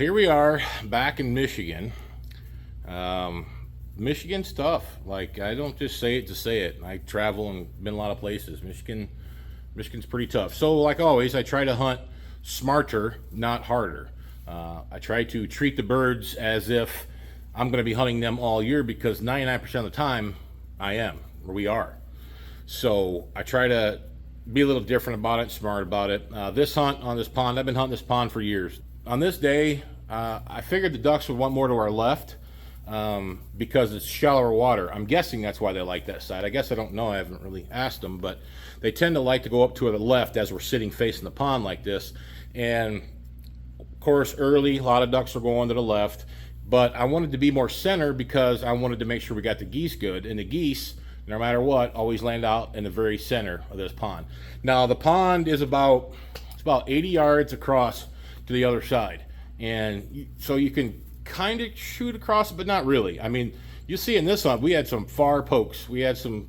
Here we are back in Michigan. Michigan's tough. Like, I don't just say it to say it. I travel and been a lot of places. Michigan's pretty tough. So like always, I try to hunt smarter, not harder. I try to treat the birds as if I'm going to be hunting them all year, because 99% of the time I am, or we are. So I try to be a little different about it, smart about it. This hunt on this pond, I've been hunting this pond for years. On this day, I figured the ducks would want more to our left because it's shallower water. I'm guessing that's why they like that side. I guess I don't know. I haven't really asked them, but they tend to like to go up to the left as we're sitting facing the pond like this. And of course, early, a lot of ducks are going to the left, but I wanted to be more center because I wanted to make sure we got the geese good. And the geese, no matter what, always land out in the very center of this pond. Now, the pond is about 80 yards across to the other side. And so you can kind of shoot across it, but not really. I mean, you see in this hunt, we had some far pokes. We had some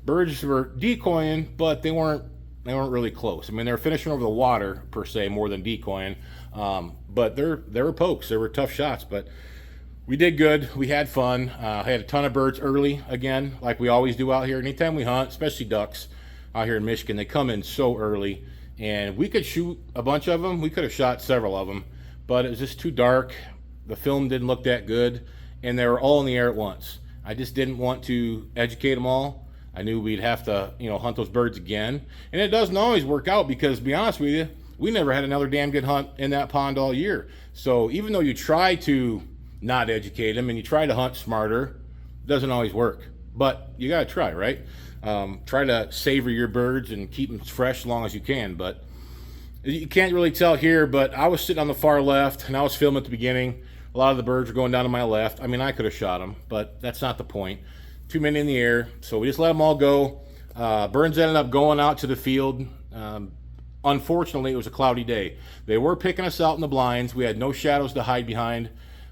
birds that were decoying, but they weren't really close. I mean, they were finishing over the water per se more than decoying. But there were pokes. There were tough shots, but we did good. We had fun. I had a ton of birds early again, like we always do out here. Anytime we hunt, especially ducks out here in Michigan, they come in so early, and we could shoot a bunch of them. We could have shot several of them, but it was just too dark. The film didn't look that good, and they were all in the air at once. I just didn't want to educate them all. I knew we'd have to, hunt those birds again, and it doesn't always work out because, to be honest with you, we never had another damn good hunt in that pond all year. So even though you try to not educate them and you try to hunt smarter, it doesn't always work. But you got to try, right? Try to savor your birds and keep them fresh as long as you can. But you can't really tell here, but I was sitting on the far left and I was filming at the beginning. A lot of the birds were going down to my left. I mean, I could have shot them, but that's not the point. Too many in the air, so we just let them all go. Birds ended up going out to the field. Unfortunately, it was a cloudy day. They were picking us out in the blinds. We had no shadows to hide behind.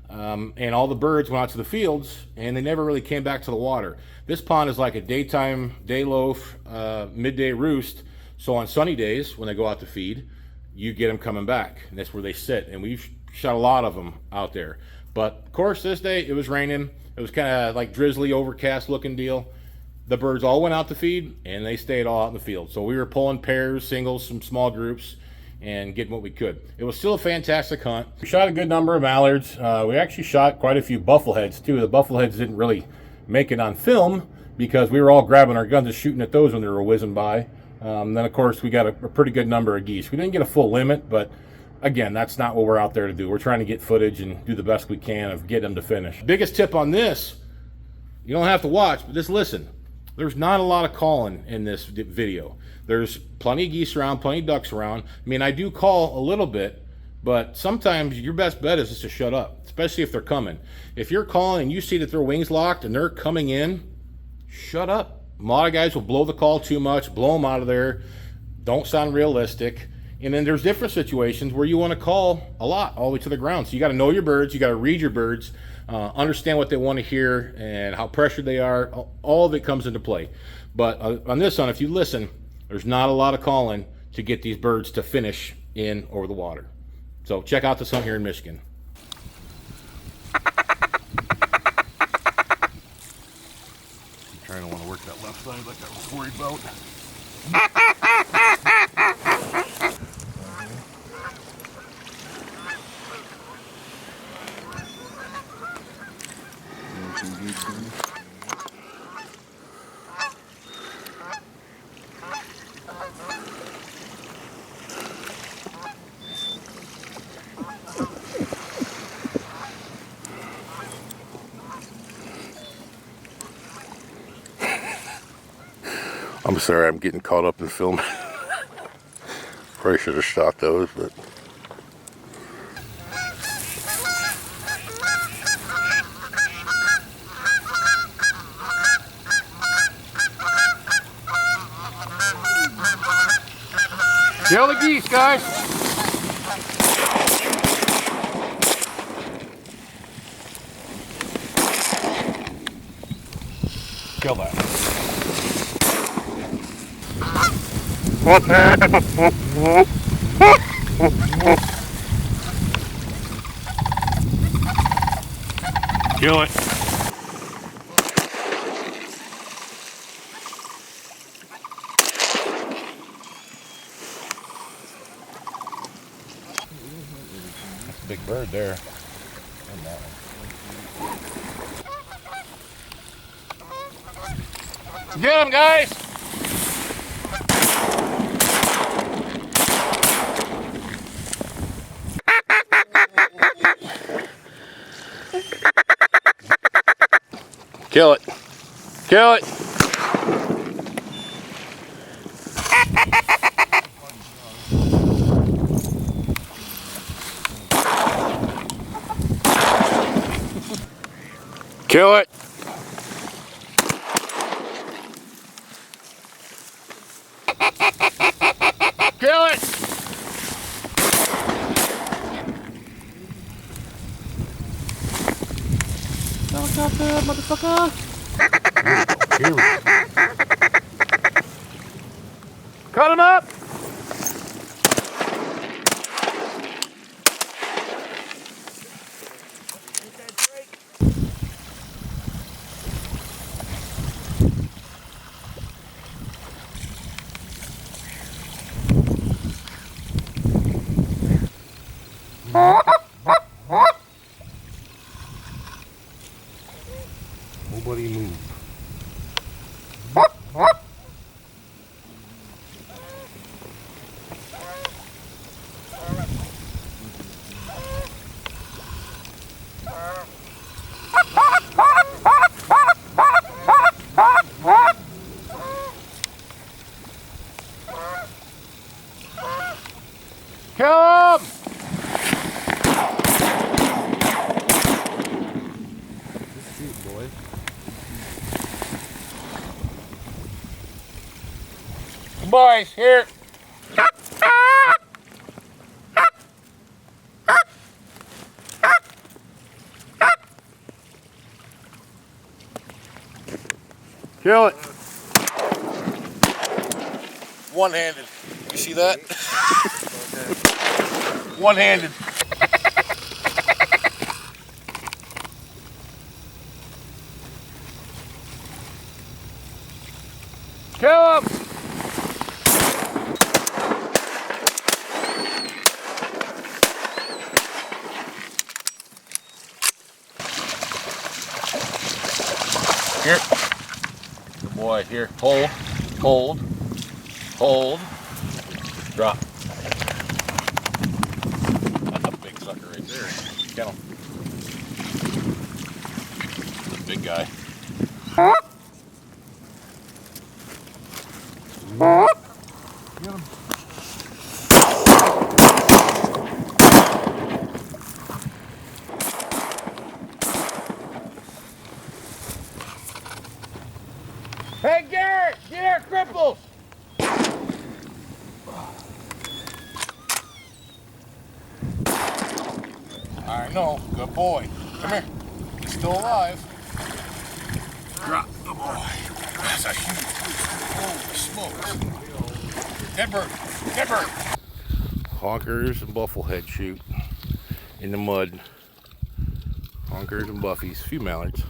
And all the birds went out to the fields, and they never really came back to the water. This pond is like a daytime day loaf, midday roost. So on sunny days, when they go out to feed, you get them coming back, and that's where they sit. And we've shot a lot of them out there. But of course, this day it was raining. It was kind of like drizzly, overcast looking deal. The birds all went out to feed, and they stayed all out in the field. So we were pulling pairs, singles, some small groups, and getting what we could. It was still a fantastic hunt. We shot a good number of mallards. We actually shot quite a few buffleheads too. The buffleheads didn't really make it on film because we were all grabbing our guns and shooting at those when they were whizzing by. Then of course we got a pretty good number of geese. We didn't get a full limit, but again, that's not what we're out there to do. We're trying to get footage and do the best we can of getting them to finish. Biggest tip on this, you don't have to watch, but just listen. There's not a lot of calling in this video. There's plenty of geese around, plenty of ducks around. I mean, I do call a little bit, but sometimes your best bet is just to shut up, especially if they're coming. If you're calling and you see that their wings locked and they're coming in, shut up. A lot of guys will blow the call too much, blow them out of there, don't sound realistic. And then there's different situations where you want to call a lot all the way to the ground. So you got to know your birds, you got to read your birds, understand what they want to hear and how pressured they are. All of it comes into play. But on this one, if you listen, there's not a lot of calling to get these birds to finish in over the water. So check out this hunt here in Michigan. I'm trying to want to work that left side like I was worried about. I'm sorry, I'm getting caught up in film. Probably should have shot those, but. Kill the geese, guys! Kill that. Kill it. That's a big bird there. And that one. Get him, guys! Kill it. Kill it. Kill it. Kill it. Helicopter, motherfucker. Cut him up. Nobody move. Kill him! Boy. Boys, here. Kill it. One-handed. You see that? One-handed. Kill him! Here. Good boy. Here. Hold. Hold. Hold. Drop. That's a big sucker right there. Get him. That's a big guy. Get him. Hey Garrett, get here, cripples! I know, good boy. Come here. He's still alive. Drop the boy. That's a huge holy smokes. Dead bird. Dead bird. Honkers and bufflehead shoot in the mud. Honkers and buffies. A few mallards.